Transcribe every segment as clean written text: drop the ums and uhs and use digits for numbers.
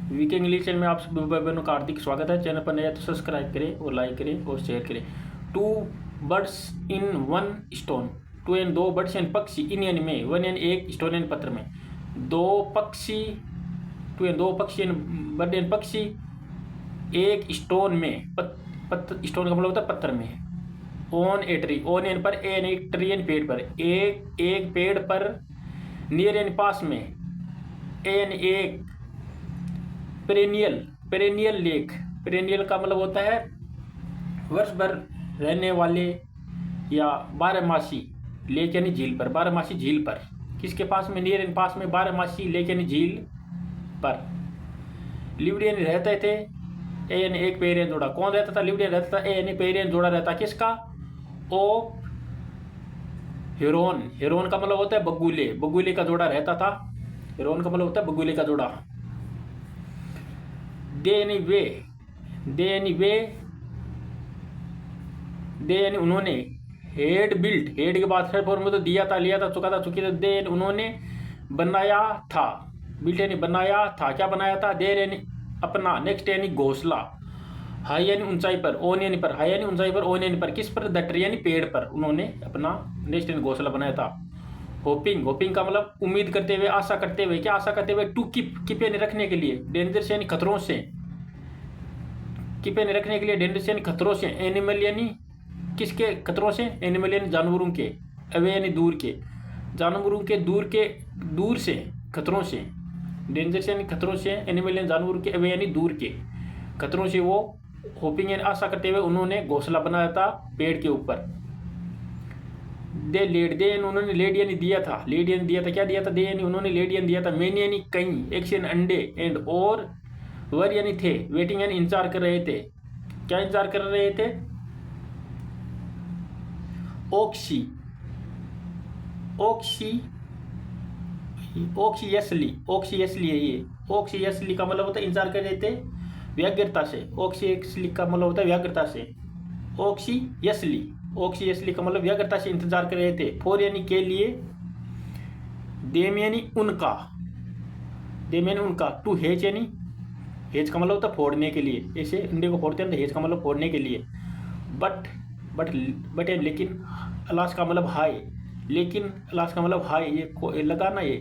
VK English channel में आप सभी भाई बहनों का हार्दिक स्वागत है। चैनल पर नया तो सब्सक्राइब करें और लाइक करें और शेयर करें। Two birds in one stone, two यानी दो बर्ड्स यानी पक्षी, इन यानी में, वन यानी एक, स्टोन यानी पत्थर में, दो पक्षी, टू यानी दो पक्षी यानी बर्ड यानी पक्षी, एक स्टोन में, स्टोन का मतलब होता है पत्थर में, ऑन ए ट्री, ऑन यानी पर, ए यानी ट्री यानी पेड़ पर, एक पेड़ पर, नियर यानी पास में, ए यानी एक, पेरेनियल, पेरेनियल लेक, पेरेनियल का मतलब होता है वर्ष भर रहने वाले या बारहमासी, लेक यानी झील पर, बारहमासी झील पर, किसके पास में, नियर यानी पास में, बारहमासी लेक यानी झील पर। लिव्ड यानी रहते थे, ए यानी एक पेरियन जोड़ा, कौन रहता था, लिव्ड यानी रहता था, ए यानी पेरियन जोड़ा रहता किसका, ओ हिरोन, हिरोन का मतलब होता है बगुले, बगुले का जोड़ा रहता था, हिरोन का मतलब होता है बगुले का जोड़ा। दे यानी वे, दे यानी वे, दे यानी उन्होंने, हेड बिल्ट, हेड के बाद फिर फॉर्म में तो दिया था, लिया था, चुका था, चुकी था, दे यानी उन्होंने बनाया था, बिल्ट यानी बनाया था, क्या बनाया था, देर यानी अपना, नेक्स्ट यानी घोंसला, हाई यानी ऊंचाई पर, ओन यानी पर, हाई यानी ऊंचाई पर, ओन यानी पर, किस पर, द ट्री यानी पेड़ पर उन्होंने अपना नेक्स्ट यानी घोंसला बनाया था। होपिंग, होपिंग का मतलब उम्मीद करते हुए, आशा करते हुए, क्या आशा करते हुए, टू कीप, कीप यानी रखने के लिए, डेंजर से यानी खतरों से, कीप यानी रखने के लिए, डेंजर से यानी खतरों से, एनिमल यानी किसके खतरों से, एनिमल यानी जानवरों के, अवे यानी दूर के, जानवरों के दूर से, खतरों से, डेंजर से यानी खतरों से, एनिमल यानी जानवरों के, अवे यानी दूर के, खतरों से वो होपिंग यानी आशा करते हुए उन्होंने घोंसला बनाया था पेड़ के ऊपर। दे लेड, दे यानी उन्होंने, लेड यानी दिया था, लेड यानी दिया था, क्या दिया था, दे यानी उन्होंने, लेड यानी दिया था, मेनी यानी कई, एक्स यानी अंडे, एंड और, वर यानी थे, वेटिंग यानी इंतजार कर रहे थे, क्या इंतजार कर रहे थे, ओक्सी, ओक्सी, ओक्सीयसली, ओक्सीयसली है ये, ओक्सीयसली का मतलब होता है इंतजार कर रहे थे व्यग्रता से, ओक्सीयसली का मतलब होता है व्यग्रता से, ओक्सीयसली, ओक्सीयसली का मतलब व्यग्रता से इंतजार कर रहे थे, फोर यानी के लिए, देम यानी उनका, देम यानी उनका, टू हेच यानी, हेज का मतलब होता है फोड़ने के लिए, ऐसे अंडे को फोड़ते हैं तो हेज का मतलब फोड़ने के लिए, बट बट लेकिन, अलास का मतलब हाई, लेकिन अलास का मतलब हाई, ये लगा ना, ये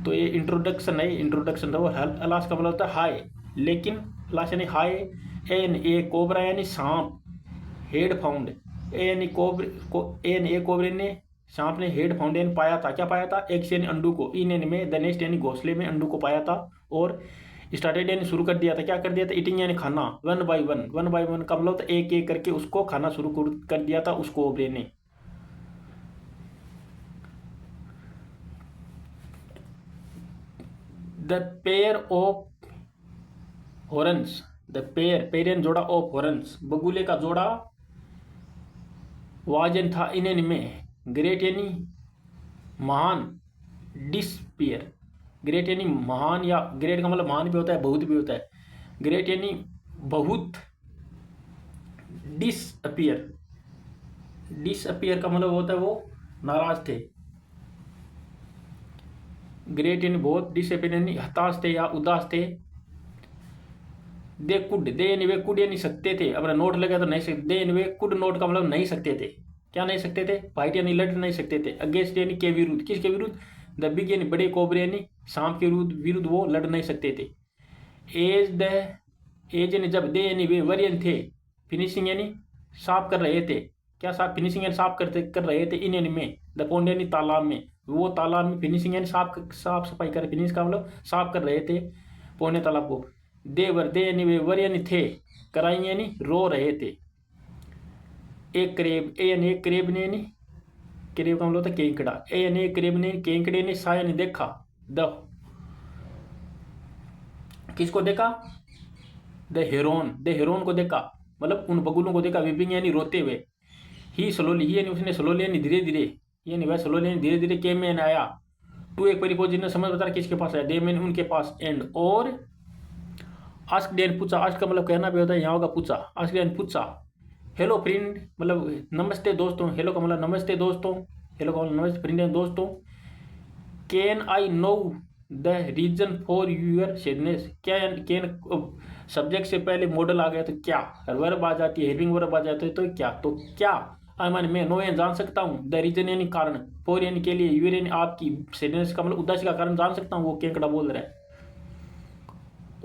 तो ये इंट्रोडक्शन है, इंट्रोडक्शन था वो, अलास का मतलब होता है हाई, लेकिन अलास यानी हाई, एन ए कोबरा यानी सांप, हेड फाउंड, ए यानी एन ए कोबरे ने, सांप ने, हेड फाउंड यानी पाया था, क्या पाया था, एक यानी अंडू को, इन यानी में, द नेक्स्ट यानी घोंसले में अंडू को पाया था, और स्टार्टेड यानी शुरू कर दिया था, क्या कर दिया था, ईटिंग यानी खाना, one by one, one by one का मतलब एक एक करके उसको खाना शुरू कर दिया था उस कोबरे ने। The pair of horns, the pair, पेरियन जोड़ा, ऑफ हॉर्न्स, बगुले का जोड़ा, वाजन था इन में, ग्रेट यानी महान, डिसपियर, ग्रेट यानी महान, या ग्रेट का मतलब महान भी होता है, बहुत भी होता है, ग्रेट यानी बहुत, डिसअपियर, डिसअपियर का मतलब होता है वो नाराज थे, ग्रेट यानी बहुत, डिसअपियर यानी हताश थे या उदास थे। दे कुड, दे यानी वे, कुड यानी सकते थे, अपना नोट लगा तो नहीं सकते, दे यानी वे, कुड नोट का मतलब नहीं सकते थे, क्या नहीं सकते थे, फाइट यानी लड़ नहीं सकते थे, अगेंस्ट यानी के विरुद्ध, किसके विरुद्ध, द बिग यानी बड़े कोबरे यानी सांप के विरुद्ध वो लड़ नहीं सकते थे। एज द, एज यानी जब, दे यानी वे, वर यानी थे, फिनिशिंग यानी साफ कर रहे थे, क्या साफ, फिनिशिंग यानी साफ कर रहे थे, इन यानी में, द पोंड यानी तालाब में, वो तालाब में, फिनिशिंग यानी साफ सफाई कर, फिनिश का मतलब साफ कर रहे थे पौने तालाब को। देवर, दे यानी वे, वर यानी थे, कराई यानी रो रहे थे। एक करेब, ए यानी एक करेब ने, यानी करेब का मतलब होता है केंकड़ा, ए यानी एक करेब ने, केंकड़े ने, सा यानी देखा, द, किसको देखा, द हेरोन, द हेरोन को देखा, मतलब उन बगुलों को देखा, विपिंग यानी रोते हुए, ही स्लोली, ही यानी उसने, स्लोली यानी धीरे धीरे, यानी वह स्लोली यानी धीरे धीरे, के मैन आया, टू एक परिपोजिशन समझ बता रहा किसके पास आया, दे मैन उनके पास, एंड और, आस्क डैन पूछा, आस्क का मतलब कहना भी होता है, यहाँ होगा पूछा, आस्क डैन पूछा, हेलो फ्रेंड मतलब नमस्ते दोस्तों, हेलो का मतलब नमस्ते दोस्तों, हेलो का मतलब नमस्ते फ्रेंड दोस्तों, can I know the reason for your sadness. क्या कैन सब्जेक्ट से पहले मॉडल आ गया तो क्या, वर्ब आ जाती है, हेल्पिंग वर्ब आ जाती है तो क्या, तो क्या आई मान मैं, नो यानी जान सकता हूँ, द रीजन यानी कारण, फॉर यानी के लिए, यूर यानी आपकी, सैडनेस का मतलब उदासी का कारण जान सकता हूँ, वो केकड़ा बोल रहा है।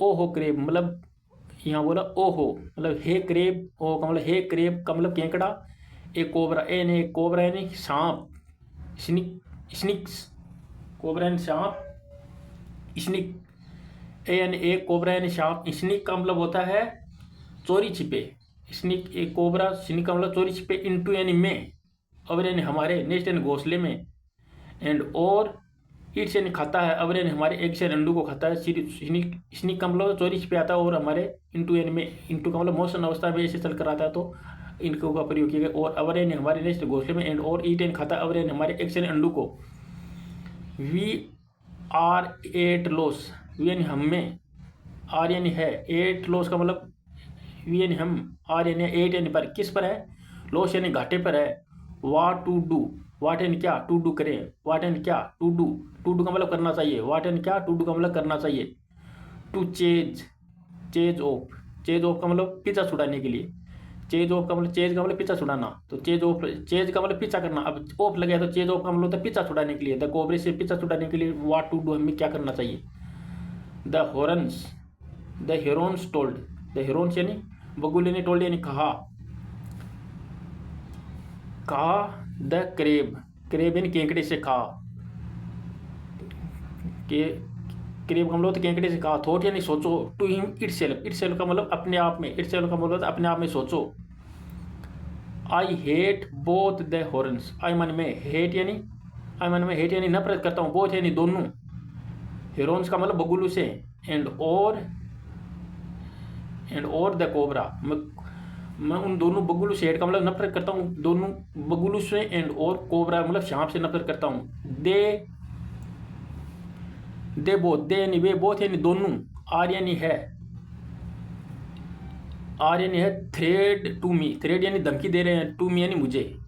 ओहो क्रेब मतलब यहाँ बोला ओहो मतलब हे क्रेब, ओ का मतलब हे क्रेब का मतलब केकड़ा, एक कोबरा, एन एक कोबरा यानी सांप, स्निक्स कोबरा यानी सांप, स्निक, एन एक कोबरा यानी सांप, स्निक का मतलब होता है चोरी छिपे, स्निक एक कोबरा, स्निक का मतलब चोरी छिपे, इनटू यानी में, अवर यानी हमारे, नेस्ट यानी घोंसले में, एंड और ईट्स यानी खाता है, अवर यानी हमारे, एक से अंडू को खाता है, स्निक का मतलब चोरी छिपे आता है, और हमारे इंटू यानी में, इंटू का मतलब मौसम अवस्था में ऐसे चल कर आता है तो इनको का प्रयोग किया गया, और अवर यानी हमारे नेस्ट घोंसले में, एंड और ईट यानी खाता है, अवर यानी हमारे, एक से अंडू को, we are at loss, we यानी हम में, आर यानी है, एट लॉस का मतलब वी यानी हम, आर यानी एट यानी पर, किस पर है, लॉस यानी घाटे पर है, वाट टू डू, वाट यानी क्या, टू डू करें, वाट यानी क्या, टू डू का मतलब करना चाहिए, वाट यानी क्या, टू डू का मतलब करना चाहिए, टू चेज, चेज ऑफ का मतलब पीछा छुड़ाने के लिए, चेज ऑफ का मतलब, चेज का मतलब पीछा छुड़ाना, तो चेज ऑफ, चेज का मतलब पीछा करना, अब ऑफ लगे तो चेज ऑफ का मतलब होता है पीछा छुड़ाने के लिए, द कोबरे से पीछा छुड़ाने के लिए वाट टू डू हमें क्या करना चाहिए, the horns, the Heron's told, the Heron's यानी बगुले ने, टोल्ड यानी कहा, द क्रेब यानी केकड़े से कहा, के क्रेब का मतलब तो केकड़े से कहा, थॉट यानी सोचो, टू हिम इटसेल्फ का मतलब अपने आप में, इटसेल्फ का मतलब अपने आप में सोचो, I hate both the horns, I मन में हेट यानी नफरत करता हूँ, बोथ यानी दोनों, हेरोन्स का मतलब बगुलू से, एंड और द कोबरा, मैं उन दोनों बगुलू से, हेट का मतलब नफरत करता हूँ दोनों बगुलू से, एंड और कोबरा मतलब सांप से नफरत करता हूँ, दे बोथ, दे यानी वे, बोथ यानी दोनों, आर यानी है, थ्रेड टू मी, थ्रेड यानी धमकी दे रहे हैं, टू मी यानी मुझे,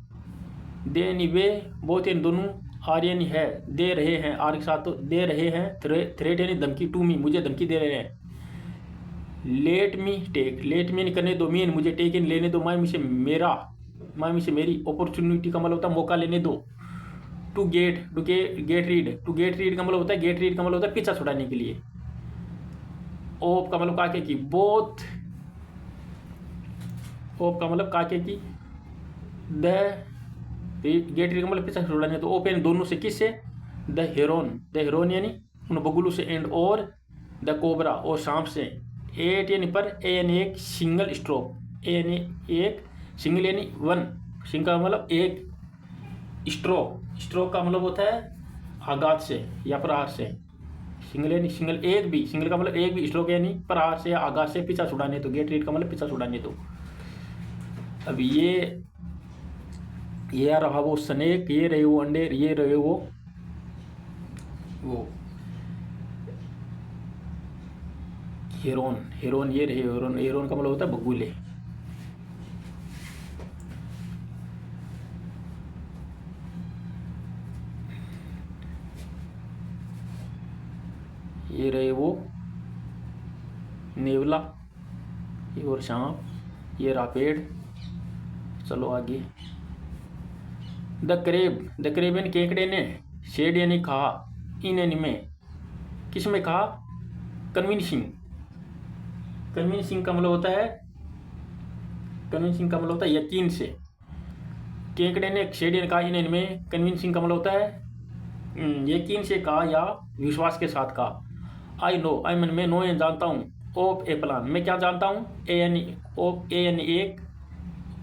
दे यानी वे, बोथ यानी दोनों, आर यानी है, दे रहे हैं, आर के साथ तो दे रहे हैं, थ्रेड यानी धमकी, टू मी मुझे धमकी दे रहे हैं, लेट मी यानी करने दो, मी यानी मुझे, टेक यानी लेने दो, माई मी से मेरी, अपॉर्चुनिटी का मतलब होता है मौका लेने दो, टू गेट रीड का मतलब होता है, गेट रीड का मतलब होता है पीछा छुड़ाने के लिए, ओप का मतलब काके की, बोथ, ओप का मतलब काके की, द गेट रीड का मतलब पीछा छुड़ाने, तो ओप यानी दोनों से, किस से, द हेरोन यानी उन बगुलू से, एंड और द कोबरा और सांप से, एट यानी पर, ए यानी एक, सिंगल स्ट्रोक, ए यानी एक, सिंगल यानी वन, सिंगल का मतलब एक, स्ट्रोक का मतलब होता है आघात से या प्रहार से, सिंगल यानी सिंगल, एक भी, सिंगल का मतलब एक भी, स्ट्रोक यानी प्रहार से या आघात से पीछा छुड़ाने, तो गेट रीड का मतलब पीछा छुड़ाने दो। अब ये रहा वो स्नेक, ये रहे वो अंडे, ये रहे वो हेरोन, ये रहे हेरोन का मतलब होता है बगुले। ये रहे वो नेवला, ये और सांप, ये रहा पेड़। चलो आगे, द क्रेब यानी केकड़े ने, शेड यानी कहा, इन यानी में, किस में कहा, कन्विंसिंग का मतलब होता है यकीन से, केकड़े ने शेड यानी कहा, इन यानी में, कन्विंसिंग का मतलब होता है यकीन से कहा या विश्वास के साथ कहा, आई मन मैं, नो यानी जानता हूँ, ऑफ ए प्लान मैं क्या जानता हूँ, ए यानी एक,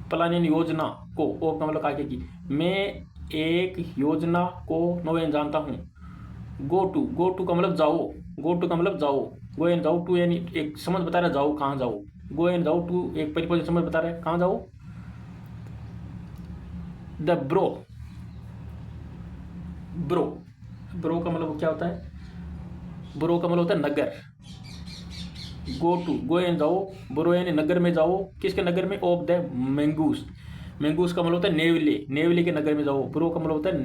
प्लान यानी योजना को, ऑफ का मतलब काके की, मैं एक योजना को, नो यानी जानता हूँ, गो टू का मतलब जाओ, गो यानी जाओ, टू यानी एक समझ बता रहा है जाओ, कहाँ जाओ, गो यानी जाओ, टू एक परिपोजिशन समझ बता रहा है कहाँ जाओ, द ब्रो का मतलब क्या होता है, ब्रो का मतलब होता है नगर, गो यानी जाओ, ब्रो यानी नगर में जाओ, किसके नगर में, ऑफ द मैंगूस का मतलब होता है नेवले के नगर में जाओ, ब्रो का मतलब होता है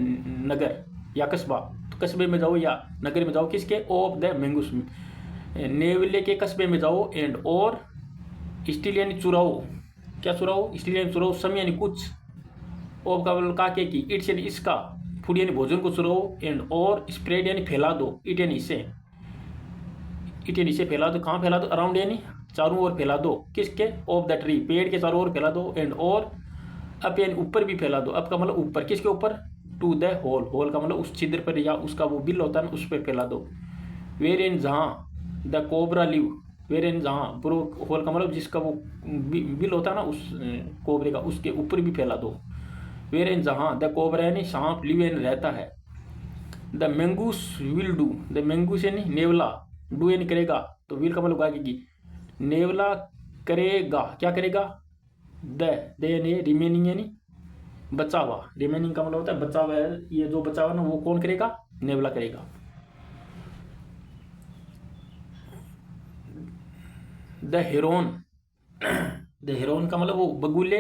नगर या कस्बा, कस्बे में जाओ या नगर में जाओ, किसके, ऑफ द मैंगूस, नेवले के कस्बे में जाओ, एंड और स्टील यानी चुराओ, क्या चुराओ, स्टील यानी चुराओ, सम यानी कुछ, ऑफ का मतलब काके की, इट्स यानी इसका, फूड यानी भोजन को चुराओ, एंड और स्प्रेड यानी फैला दो, इट यानी इसे, इट यानी इसे फैला दो, कहाँ फैला दो, अराउंड यानी चारों ओर फैला दो, किसके, ऑफ द ट्री, पेड़ के चारों ओर फैला दो, एंड और अप यानी ऊपर भी फैला दो, अप का मतलब ऊपर, किसके ऊपर, टू द होल, होल का मतलब उस छिद्र पर या उसका वो बिल होता है ना उस पर फैला दो, वेर इन जहाँ द कोबरा लिव, वेर इन जहाँ, ब्रो होल का मतलब जिसका वो बिल होता है ना उस कोबरे का, उसके ऊपर भी फैला दो, वेर इन जहाँ द कोबरा यानी सांप, लिव यानी रहता है, द मैंगूस विल डू, द मैंगूस यानी नेवला, डू यानी करेगा, तो विल का मतलब आगे की, नेवला करेगा, क्या करेगा, द यानी रिमेनिंग यानी बचा हुआ, रिमेनिंग का मतलब होता है बचा हुआ है, ये जो बचा हुआ ना वो कौन करेगा, नेवला करेगा। द हेरोन, द हेरोन का मतलब वो बगुले,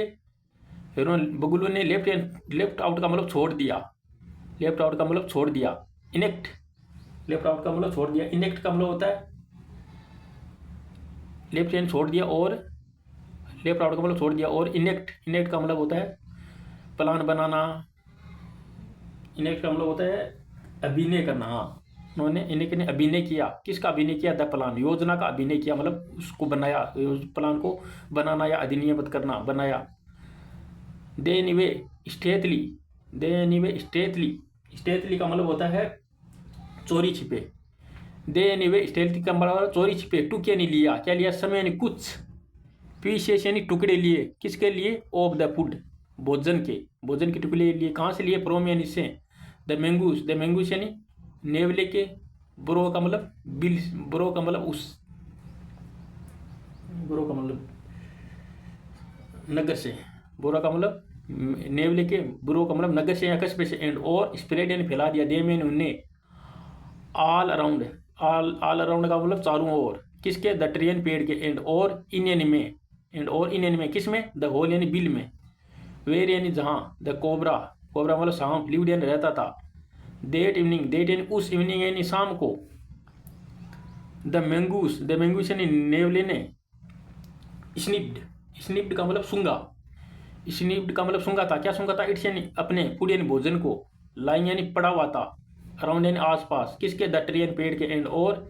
हेरोन बगुलों ने लेफ्ट आउट का मतलब छोड़ दिया, लेफ्ट आउट का मतलब छोड़ दिया, इनेक्ट, लेफ्ट आउट का मतलब छोड़ दिया, इनेक्ट का मतलब होता है लेफ्ट हैंड छोड़ दिया, और लेफ्ट आउट का मतलब छोड़ दिया, और इनेक्ट, इनेक्ट का मतलब होता है प्लान बनाना, इनेक्ट का मतलब होता है अभिनय करना, हाँ उन्होंने इनेक्ट ने अभिनय किया, किसका अभिनय किया, द प्लान, योजना का अभिनय किया, मतलब उसको बनाया, प्लान को बनाना या अधिनियमित करना, बनाया। दे निवे स्टेथली, दे निवे स्टेथली, स्टेथली का मतलब होता है चोरी छिपे, दे निवे स्टेथली का मतलब चोरी छिपे, टुक यानी लिया, क्या लिया, समय यानी कुछ, पीसेस यानी टुकड़े लिए, किसके लिए, ऑफ द फूड, भोजन के, भोजन के टुकड़े लिए, कहाँ से लिए, फ्रॉम यानी से, द मैंगूस, द मैंगूस यानी नेवले के, ब्रो का मतलब बिल, ब्रो का मतलब उस, ब्रो का मतलब नगर से, बोरा का मतलब नेवले के, ब्रो का मतलब नगर से या कस्बे से, एंड और स्प्रेड यानी फैला दिया, दे मैंने उन्हें, ऑल अराउंड, ऑल अराउंड का मतलब चारों ओर, किसके, द ट्रेन पेड़ के, एंड और इन यानी में, एंड और इन यानी में, किस में, द होल यानी बिल में, वेर यानी जहाँ, द कोबरा, कोबरा मतलब सांप, लिव्ड यानी रहता था, देट इवनिंग, देट यानी उस इवनिंग यानी शाम को, द मैंगूस, द मैंगूस यानी नेवले ने, स्निप्ड, स्निप्ड का मतलब सूंगा, स्निप्ड का मतलब सूंगा था, क्या सूंगा था, इट्स यानी अपने, फूड यानी भोजन को, लाइन यानी पड़ा हुआ था, अराउंड यानी आसपास, किसके, द ट्रेन पेड़ के, एंड और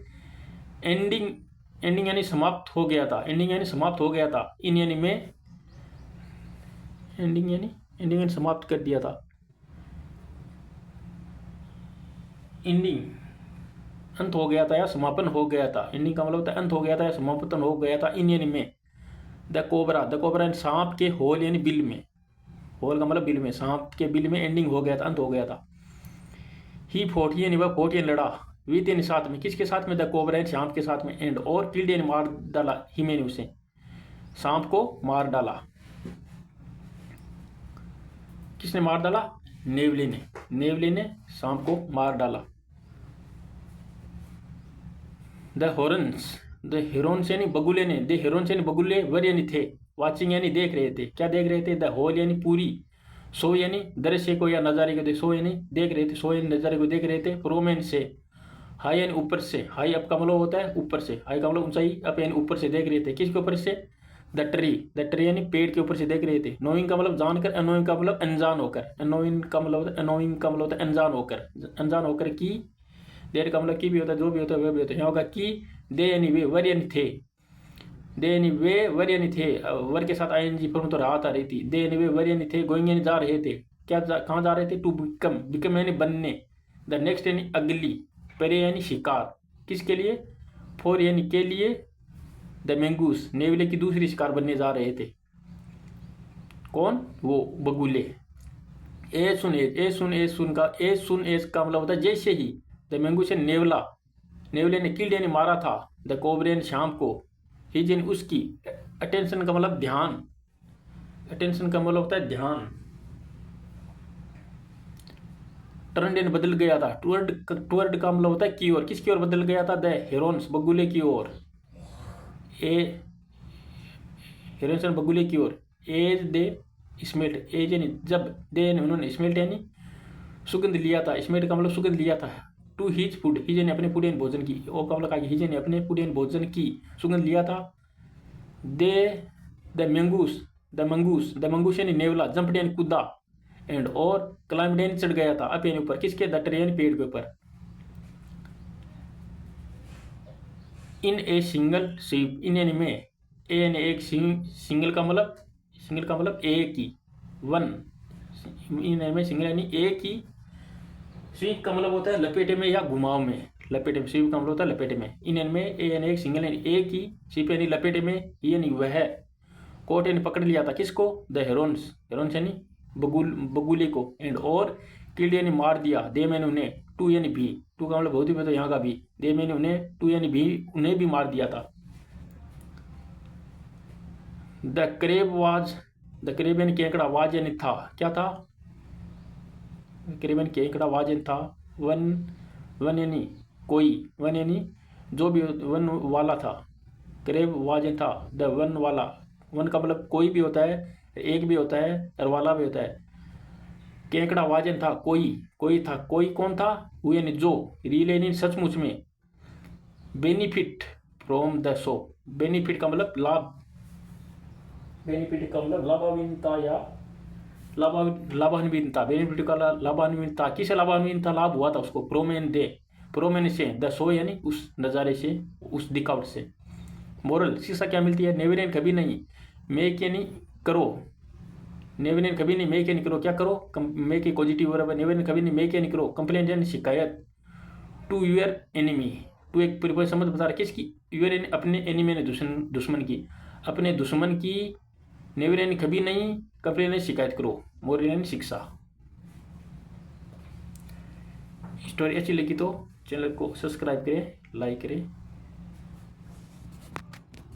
एंडिंग, एंडिंग यानी समाप्त हो गया था, एंडिंग यानी समाप्त हो गया था, इन यानी में, एंडिंग यानी समाप्त कर दिया था, एंडिंग अंत हो गया था या समापन हो गया था, एंडिंग का मतलब होता है अंत हो गया था या समापन हो गया था, इन यानी में, द कोबरा, द कोबरा सांप के, होल यानी बिल में, होल का मतलब बिल में, सांप के बिल में एंडिंग हो गया था, अंत हो गया था, ही फोर्ट यानी वह फोर्ट यानी लड़ा, विद यानी साथ में, किसके साथ में, द कोबरा सांप के साथ में, एंड और किल्ड यानी मार डाला, ही मैंने उसे, सांप को मार डाला, किसने मार डाला, नेवले ने, नेवले ने सांप को मार डाला। द हॉर्न्स, द हेरोन्स यानी बगुले ने, द हेरोन्स यानी बगुले, वर यानी थे, वाचिंग यानी देख रहे थे, क्या देख रहे थे, द होल यानी पूरी, सो यानी दृश्य को या नज़ारे को, सो यानी देख रहे थे, सो यानी नज़ारे को देख रहे थे, प्रोमेन से, हाई यानी ऊपर से, हाई अप का मतलब होता है ऊपर से, हाई का मतलब ऊंचाई, अप यानी ऊपर से देख रहे थे, किसके ऊपर से, द ट्री, द ट्री यानी पेड़ के ऊपर से देख रहे थे, नोइंग का मतलब जानकर, अनोइंग का मतलब अनजान होकर, अनोइंग का मतलब होता है, अनोइंग का मतलब होता है अनजान होकर, अनजान होकर की, देर का मतलब की भी होता है, जो भी होता है वह भी होता है, यहाँ होगा की, दे यानी वे, वर यानी थे, दे यानी वे, वर यानी थे, वर के साथ आईएनजी फॉर्म तो राहत आ रही थी, दे यानी वे, वर यानी थे, गोइंग यानी जा रहे थे, क्या कहाँ जा रहे थे, टू बिकम, बिकम यानी बनने, द नेक्स्ट यानी अगली, परे यानी शिकार, किसके लिए, फोर यानी के लिए, द मैंगूस, नेवले की दूसरी शिकार बनने जा रहे थे, कौन, वो बगुले। ए सुन एज, ए सुन एज, सुन का, ए सुन एज का मतलब होता है जैसे ही, द मैंगूस यानी नेवला, नेवले ने किल्ड यानी मारा था, द कोबरे ने शाम को, हिज यानी उसकी, अटेंशन का मतलब ध्यान, अटेंशन का मतलब होता है ध्यान, टर्न यानी बदल गया था, टुवर्ड, टुवर्ड का मतलब होता है की ओर, किसकी ओर बदल गया था, द हेरोन्स, बगुले की ओर, ए हेरोन्स बगुले की ओर, एज दे स्मेल्ट, एज यानी जब, दे यानी उन्होंने, स्मेल्ट यानी सुगंध लिया था, स्मेल्ट का मतलब सुगंध लिया था, टू हिज फूड, हिज ने अपने फूड यानी भोजन की, ओ का मतलब क्या, हिज ने अपने फूड यानी भोजन की सुगंध लिया था। दे द मंगूस यानी नेवला, जंपड यानी कूदा, एंड और क्लाइम्ड यानी चढ़ गया था, अप यानी ऊपर, किसके, द ट्री यानी पेड़ के ऊपर। इन ए सिंगल स्वीप, इन यानी में, ए यानी एक, सिंगल का मतलब एक ही, वन, इन यानी में सिंगल यानी एक ही, स्वीप का मतलब होता है लपेटे में या घुमाव में, लपेटे में, स्वीप का मतलब होता है लपेटे में। इन यानी में, ए यानी एक, सिंगल यानी एक ही, स्वीप यानी लपेटे में, यानी वह, कोट यानी पकड़ लिया था, किसको, द हेरोन्स यानी बगुले को, एंड और किल्ड यानी मार दिया, दे मैंने उन्हें, टू यानी भी, टू का मतलब बहुत ही तो यहाँ का भी, दे मैंने उन्हें, टू यानी भी, उन्हें भी मार दिया था। द क्रेब यानी केकड़ा, वाज यानी था, क्या था, क्रेब यानी केकड़ा, वाज यानी था, वन यानी कोई, वन यानी जो भी, वन वाला था, क्रेब वाज यानी था, द वन वाला, वन का मतलब कोई भी होता है, एक भी होता है और वाला भी होता है। केकड़ा वाजन था, कोई था, कोई कौन था, वो यानी जो, रियल यानी सचमुच में, benefit from the show, benefit का मतलब लाभ, बेनिफिट का मतलब लाभान्वितता या लाभान्वितता, बेनिफिट का लाभान्वितता, किसे लाभान्वितता लाभ हुआ था उसको, प्रोमेन से, द शो यानी उस नज़ारे से, उस दिखावट से। मोरल शिक्षा क्या मिलती है, नेवर कभी नहीं, मेक यानी करो, नेवर कभी नहीं, मेक यानी करो, क्या करो, make a positive verb, never कभी नहीं, मेक यानी करो, कंप्लेंट यानी शिकायत, टू यूर एनिमी, टू एक परिपक्व शब्द बता रहा, किसकी, यूर यानी अपने, एनिमी ने दुश्मन की, अपने दुश्मन की, नेवर यानी कभी नहीं, कंप्लेंट यानी शिकायत करो, मोरल यानी शिक्षा। स्टोरी अच्छी लगी तो चैनल को सब्सक्राइब करें, लाइक करें।